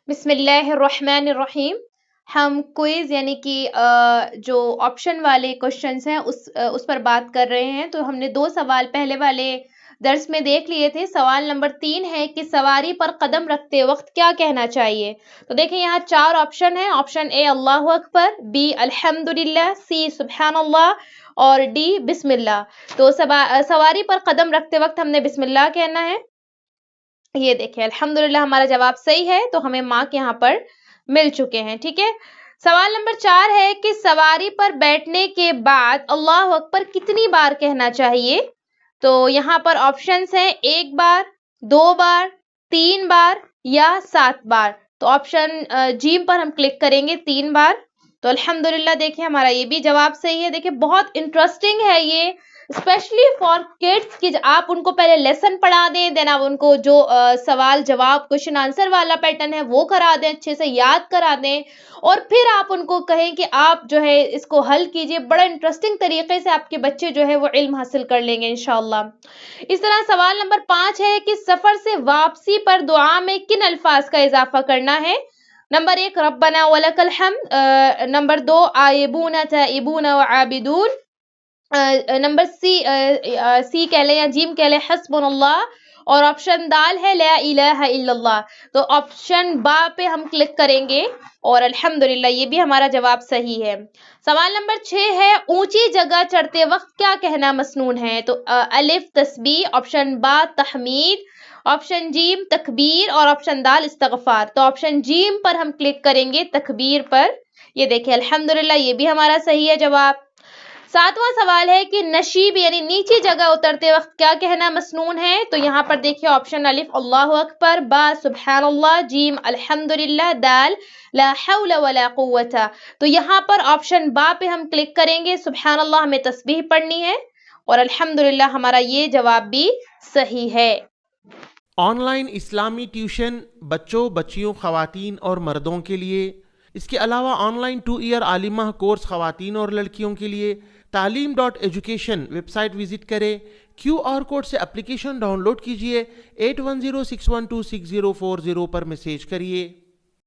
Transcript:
بسم اللہ الرحمن الرحیم. ہم کوئز یعنی کہ جو آپشن والے کوشچنس ہیں اس پر بات کر رہے ہیں. تو ہم نے 2 سوال پہلے والے درس میں دیکھ لیے تھے. سوال نمبر 3 ہے کہ سواری پر قدم رکھتے وقت کیا کہنا چاہیے. تو دیکھیں یہاں 4 آپشن ہیں. Option a Allah Akbar, be الحمدللہ، سی سبحان اللہ اور ڈی بسم اللہ. تو سواری پر قدم رکھتے وقت ہم نے بسم اللہ کہنا ہے. یہ دیکھیں الحمدللہ ہمارا جواب صحیح ہے، تو ہمیں مارک یہاں پر مل چکے ہیں. ٹھیک ہے. سوال نمبر 4 ہے کہ سواری پر بیٹھنے کے بعد اللہ اکبر کتنی بار کہنا چاہیے. تو یہاں پر آپشنز ہیں 1 بار، 2 بار، 3 بار یا 7 بار. تو آپشن جیم پر ہم کلک کریں گے 3 بار. تو الحمدللہ دیکھیں ہمارا یہ بھی جواب صحیح ہے. دیکھیں بہت انٹرسٹنگ ہے یہ، اسپیشلی فار کڈس کہ آپ ان کو پہلے لیسن پڑھا دیں، دین آپ ان کو جو سوال جواب کوشچن آنسر والا پیٹرن ہے وہ کرا دیں، اچھے سے یاد کرا دیں، اور پھر آپ ان کو کہیں کہ آپ جو ہے اس کو حل کیجئے. بڑا انٹرسٹنگ طریقے سے آپ کے بچے جو ہے وہ علم حاصل کر لیں گے انشاءاللہ. اس طرح سوال نمبر 5 ہے کہ سفر سے واپسی پر دعا میں کن الفاظ کا اضافہ کرنا ہے. نمبر 1 ربنا ولک الحمد، نمبر 2 آئبون تائبون وعابدون، نمبر سی کہہ لیں یا جیم کہہ لیں حسبنا اللہ، اور آپشن دال ہے لا الہ الا اللہ. تو آپشن با پہ ہم کلک کریں گے اور الحمدللہ یہ بھی ہمارا جواب صحیح ہے. سوال نمبر 6 ہے اونچی جگہ چڑھتے وقت کیا کہنا مسنون ہے. تو الف تسبیح، آپشن با تحمید، آپشن جیم تکبیر اور آپشن دال استغفار. تو آپشن جیم پر ہم کلک کریں گے تکبیر پر. یہ دیکھیں الحمدللہ یہ بھی ہمارا صحیح ہے جواب. 7واں سوال ہے کہ نشیب یعنی نیچی جگہ اترتے وقت کیا کہنا مسنون ہے. تو یہاں پر دیکھیے آپشن الف اللہ اکبر، با سبحان اللہ، جیم الحمدللہ، دال لا حول ولا قوة. تو یہاں پر آپشن با پہ ہم کلک کریں گے. سبحان اللہ ہمیں تسبیح پڑھنی ہے اور الحمدللہ ہمارا یہ جواب بھی صحیح ہے. آن لائن اسلامی ٹیوشن بچوں، بچیوں، خواتین اور مردوں کے لیے. اس کے علاوہ آن لائن 2 ایئر عالمہ کورس خواتین اور لڑکیوں کے لیے. تعلیم.ایجوکیشن ویب سائٹ وزٹ کریں. QR کوڈ سے اپلیکیشن ڈاؤن لوڈ کیجئے. 8106126040 پر میسیج کریے.